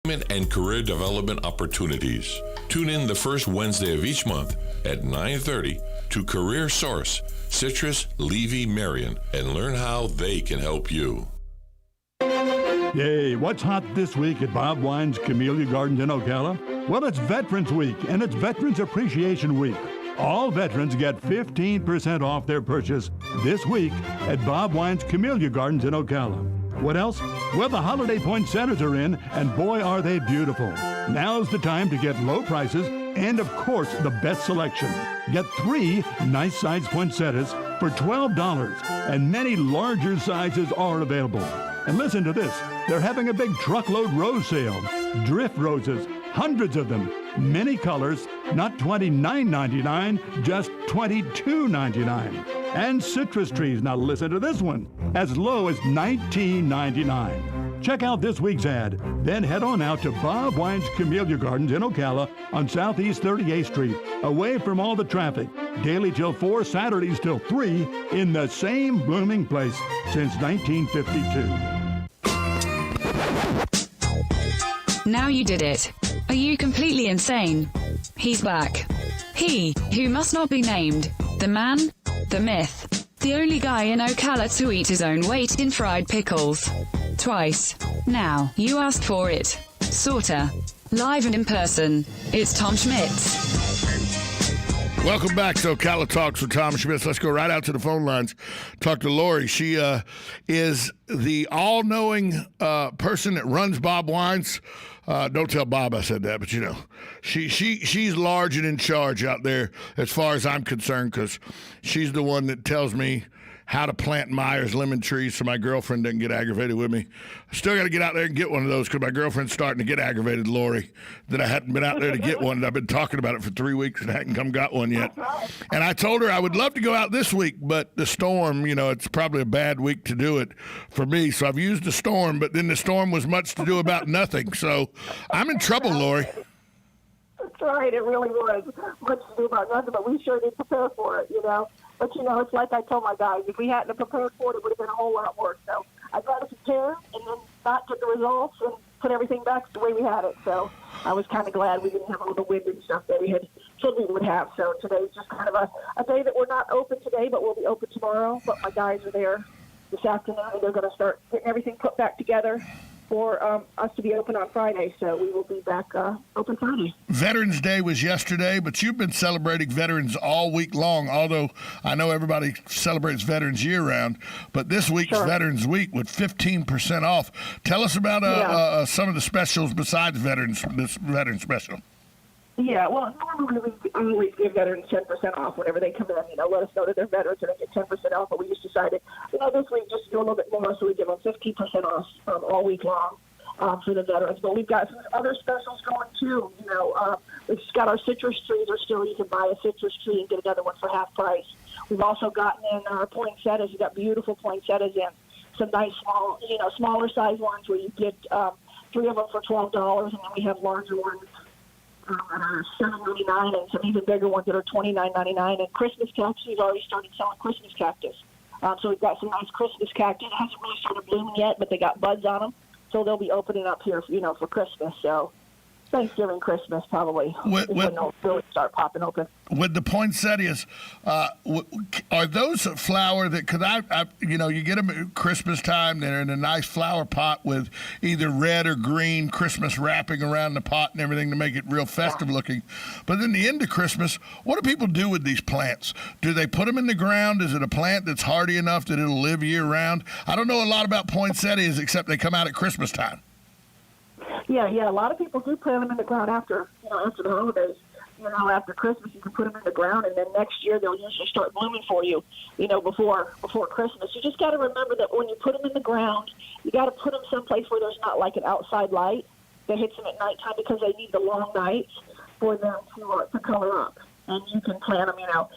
and career development opportunities. Tune in the first Wednesday of each month at 9:30 to Career Source, Citrus, Levy, Marion, and learn how they can help you. Yay, what's hot this week at Bob Wine's Camellia Gardens in Ocala? Well, it's Veterans Week, and it's Veterans Appreciation Week. All veterans get 15% off their purchase this week at Bob Wine's Camellia Gardens in Ocala. What else? Well, the holiday poinsettias are in, and boy, are they beautiful. Now's the time to get low prices and, of course, the best selection. Get 3 nice-sized poinsettias for $12, and many larger sizes are available. And listen to this. They're having a big truckload rose sale. Drift roses, hundreds of them, many colors, not $29.99, just $22.99. And citrus trees, now listen to this one, as low as $19.99. Check out this week's ad, then head on out to Bob Wine's Camellia Gardens in Ocala on Southeast 38th Street, away from all the traffic, daily till 4, Saturdays till 3, in the same blooming place since 1952. Now you did it. Are you completely insane? He's back. He, who must not be named. The man, the myth. The only guy in Ocala to eat his own weight in fried pickles. Twice. Now, you asked for it. Sorta. Live and in person. It's Tom Schmitz. Welcome back to Ocala Talks with Tom Schmitz. Let's go right out to the phone lines. Talk to Lori. She is the all-knowing person that runs Bob Wines. Don't tell Bob I said that, but you know, she's large and in charge out there as far as I'm concerned, because she's the one that tells me how to plant Myers lemon trees so my girlfriend doesn't get aggravated with me. I still got to get out there and get one of those because my girlfriend's starting to get aggravated, Lori, that I hadn't been out there to get one. And I've been talking about it for 3 weeks and I hadn't come got one yet. And I told her I would love to go out this week, but the storm, you know, it's probably a bad week to do it for me. So I've used the storm, but then the storm was much to do about nothing. So I'm in trouble, Lori. That's right. It really was much to do about nothing, but we sure did prepare for it, you know. But, you know, it's like I told my guys, if we hadn't prepared for it, it would have been a whole lot worse. So I'd rather prepare and then not get the results and put everything back the way we had it. So I was kind of glad we didn't have all the wind and stuff that we had said we would have. So today's just kind of a day that we're not open today, but we'll be open tomorrow. But my guys are there this afternoon, and they're going to start getting everything put back together for us to be open on Friday, so we will be back open Friday. Veterans Day was yesterday, but you've been celebrating veterans all week long, although I know everybody celebrates veterans year-round, but this week's Veterans Week with 15% off. Tell us about some of the specials besides this Veteran Special. Yeah, well, normally we always give veterans 10% off whenever they come in. You know, let us know that they're veterans and they get 10% off. But we just decided, you know, this week just to do a little bit more, so we give them 15% off all week long for the veterans. But we've got some other specials going too. You know, we've just got our citrus trees are still. You can buy a citrus tree and get another one for half price. We've also gotten in our poinsettias. We've got beautiful poinsettias in. Some nice small, you know, smaller size ones where you get 3 of them for $12, and then we have larger ones that are $7.99, and some even bigger ones that are $29.99. And Christmas cactus, we've already started selling Christmas cactus. So we've got some nice Christmas cactus. It hasn't really started blooming yet, but they got buds on them. So they'll be opening up here, you know, for Christmas. So Thanksgiving, Christmas, probably when they'll really start popping open. With the poinsettias, are those a flower that, because I, you know, you get them at Christmas time, they're in a nice flower pot with either red or green Christmas wrapping around the pot and everything to make it real festive looking. But then the end of Christmas, what do people do with these plants? Do they put them in the ground? Is it a plant that's hardy enough that it'll live year round? I don't know a lot about poinsettias except they come out at Christmas time. Yeah. A lot of people do plant them in the ground after the holidays. You know, after Christmas, you can put them in the ground, and then next year they'll usually start blooming for you. You know, before Christmas. You just got to remember that when you put them in the ground, you got to put them someplace where there's not like an outside light that hits them at nighttime, because they need the long nights for them to color up. And you can plant them, you know,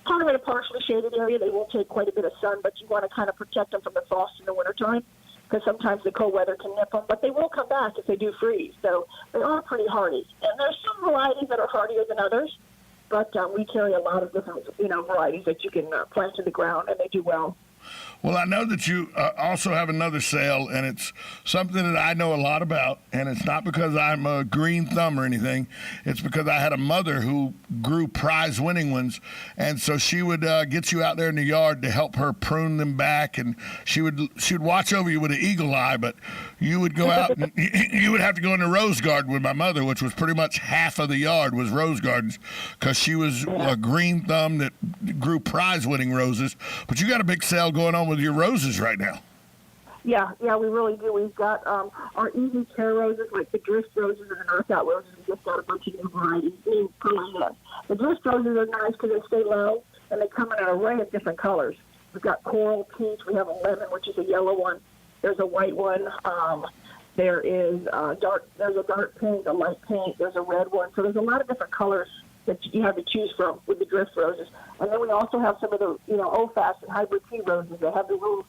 kind of in a partially shaded area. They will take quite a bit of sun, but you want to kind of protect them from the frost in the wintertime, because sometimes the cold weather can nip them, but they will come back if they do freeze. So they are pretty hardy. And there's some varieties that are hardier than others, but we carry a lot of different, you know, varieties that you can plant in the ground, and they do well. Well, I know that you also have another sale, and it's something that I know a lot about, and it's not because I'm a green thumb or anything. It's because I had a mother who grew prize-winning ones, and so she would get you out there in the yard to help her prune them back, and she would watch over you with an eagle eye, but you would go out and you would have to go in the rose garden with my mother, which was pretty much half of the yard was rose gardens, because she was a green thumb that grew prize-winning roses. But you got a big sale going on with your roses right now. Yeah, we really do. We've got our easy care roses, like the drift roses and the knockout roses. We just got a bunch of new varieties. The drift roses are nice because they stay low, and they come in an array of different colors. We've got coral peach. We have a lemon, which is a yellow one. There's a white one. There is There's a dark pink, a light pink. There's a red one. So there's a lot of different colors that you have to choose from with the drift roses. And then we also have some of the, old-fashioned hybrid tea roses that have the real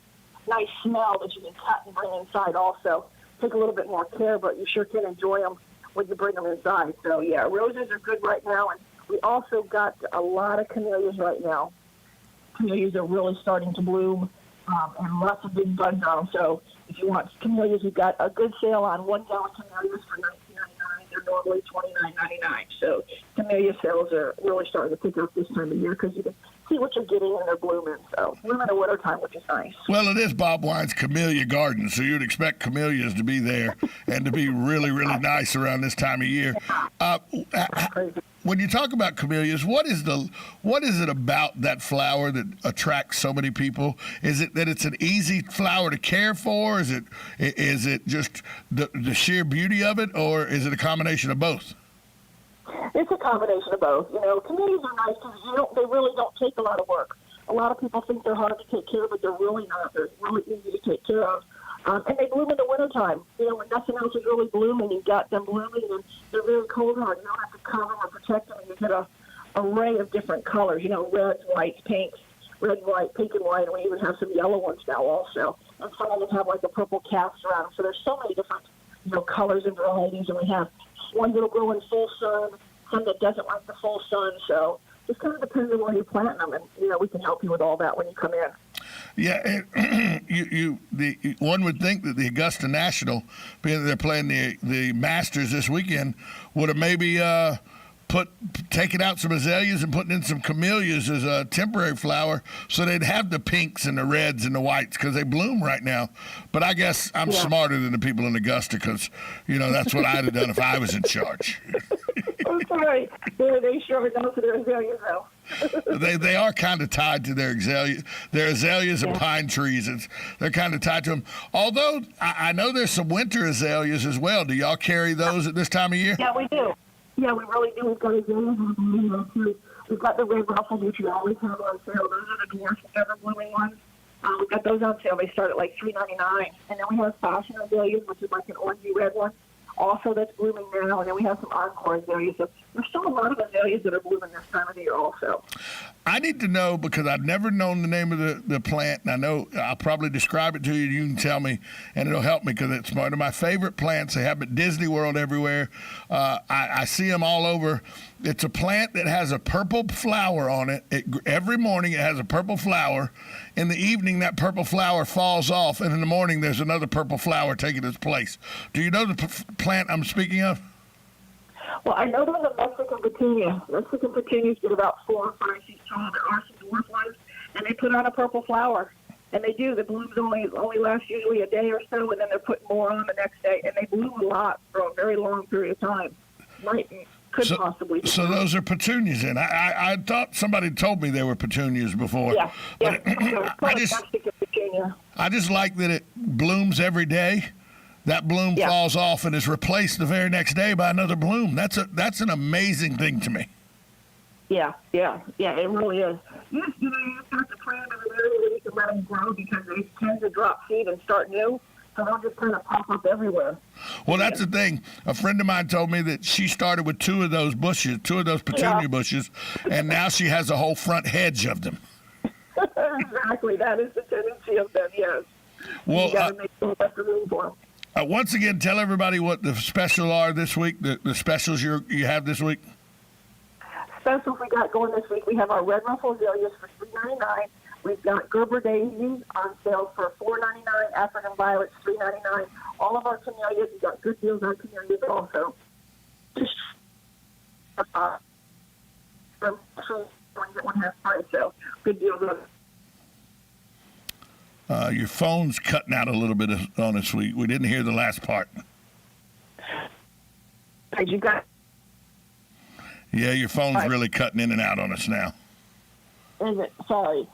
nice smell that you can cut and bring inside also. Take a little bit more care, but you sure can enjoy them when you bring them inside. So, yeah, roses are good right now. And we also got a lot of camellias right now. Camellias are really starting to bloom, and lots of big buds on them. So if you want camellias, we've got a good sale on 1 gallon camellias for $19.99. They're normally $29.99. So camellia sales are really starting to pick up this time of year because you can see what you're getting and they're blooming. So bloom in the wintertime, which is nice. Well, it is Bob Wine's Camellia Garden, so you'd expect camellias to be there and to be really, really nice around this time of year. When you talk about camellias, what is it about that flower that attracts so many people? Is it that it's an easy flower to care for? Is it just the sheer beauty of it, or is it a combination of both? It's a combination of both. Camellias are nice because they really don't take a lot of work. A lot of people think they're hard to take care of, but they're really not. They're really easy to take care of. And they bloom in the wintertime. When nothing else is really blooming, you've got them blooming, and they're very cold hard. You don't have to cover them or protect them. And you get an array of different colors, reds, whites, pinks, red, white, pink, and white. And we even have some yellow ones now also. And some of them have like a purple cast around them. So there's so many different, colors and varieties. And we have ones that'll grow in full sun, some that doesn't like the full sun. So just kind of depends on where you're planting them. And, we can help you with all that when you come in. Yeah, one would think that the Augusta National, being that they're playing the Masters this weekend, would have maybe taken out some azaleas and putting in some camellias as a temporary flower, so they'd have the pinks and the reds and the whites because they bloom right now. But I guess I'm smarter than the people in Augusta because, that's what I'd have done if I was in charge. I'm sorry. They sure know for their azaleas, though. They are kind of tied to their azaleas. Their azaleas and pine trees. They're kind of tied to them. Although I know there's some winter azaleas as well. Do y'all carry those at this time of year? Yeah, we do. Yeah, we really do. We've got azaleas too. We've got the red ruffles, which we always have on sale. Those are the dwarf ever blooming ones. We've got those on sale. They start at like $3.99. And then we have fashion azaleas, which is like an orangey red one. Also, that's blooming now, and then we have some encore azaleas. So there's still a lot of azaleas that are blooming this time of the year also. I need to know because I've never known the name of the plant, and I know I'll probably describe it to you. You can tell me, and it'll help me because it's one of my favorite plants. They have them at Disney World everywhere. I see them all over. It's a plant that has a purple flower on it. Every morning it has a purple flower. In the evening, that purple flower falls off, and in the morning there's another purple flower taking its place. Do you know the plant I'm speaking of? Well, I know there's a Mexican petunia. Mexican petunias get about 4 or 5 feet tall. There are some dwarf ones, and they put on a purple flower. And they do. The blooms only last usually a day or so, and then they're putting more on the next day. And they bloom a lot for a very long period of time. Could possibly be. So those are petunias then. I thought somebody told me they were petunias before. Yeah. I just like that it blooms every day. That bloom falls off and is replaced the very next day by another bloom. That's an amazing thing to me. Yeah, it really is. You just have to plant them in an area where you can let them grow because they tend to drop seed and start new. So they'll just kind of pop up everywhere. Well, that's the thing. A friend of mine told me that she started with 2 of those petunia bushes, and now she has a whole front hedge of them. Exactly. That is the tendency of them, yes. Well, you got to make some extra room for them. Once again, tell everybody what the specials are this week, the specials you have this week. Specials we got going this week, we have our red ruffle azaleas for $3.99. We've got Gerber daisies on sale for $4.99, African violets $3.99. All of our camellias, we've got good deals on camellias also. One half price, so good deals on. Your phone's cutting out a little bit on us. We didn't hear the last part. You got. Yeah, your phone's really cutting in and out on us now. Is it? Sorry.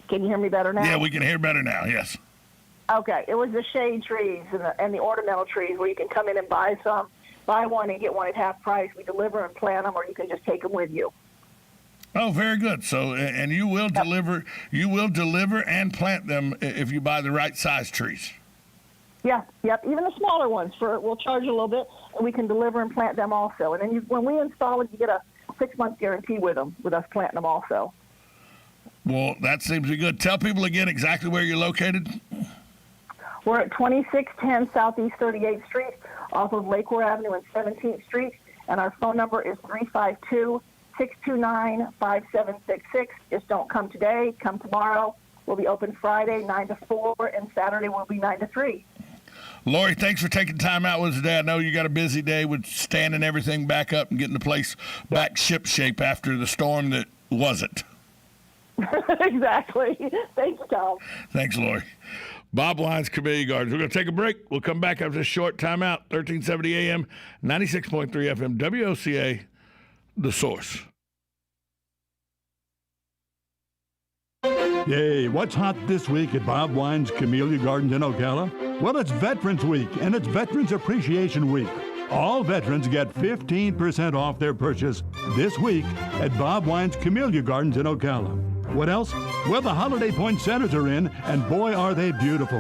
Can you hear me better now? Yeah, we can hear better now, yes. Okay. It was the shade trees and the ornamental trees where you can come in and buy one and get one at half price. We deliver and plant them, or you can just take them with you. Oh, very good. So, and you will deliver. You will deliver and plant them if you buy the right size trees. Yeah, yep. Even the smaller ones, we'll charge you a little bit, and we can deliver and plant them also. And then when we install them, you get a 6-month guarantee with us planting them also. Well, that seems to be good. Tell people again exactly where you're located. We're at 2610 Southeast 38th Street, off of Lakeward Avenue and 17th Street, and our phone number is 352-629-5766. Just don't come today. Come tomorrow. We'll be open Friday 9 to 4, and Saturday we'll be 9 to 3. Lori, thanks for taking time out with us today. I know you got a busy day with standing everything back up and getting the place back ship shape after the storm that wasn't. Exactly. Thanks, Tom. Thanks, Lori. Bob Wines, Camellia Gardens. We're going to take a break. We'll come back after this short timeout. 1370 AM, 96.3 FM, WOCA, The Source. Yay, what's hot this week at Bob Wine's Camellia Gardens in Ocala? Well, it's Veterans Week, and it's Veterans Appreciation Week. All veterans get 15% off their purchase this week at Bob Wine's Camellia Gardens in Ocala. What else? Well, the holiday poinsettias are in, and boy, are they beautiful.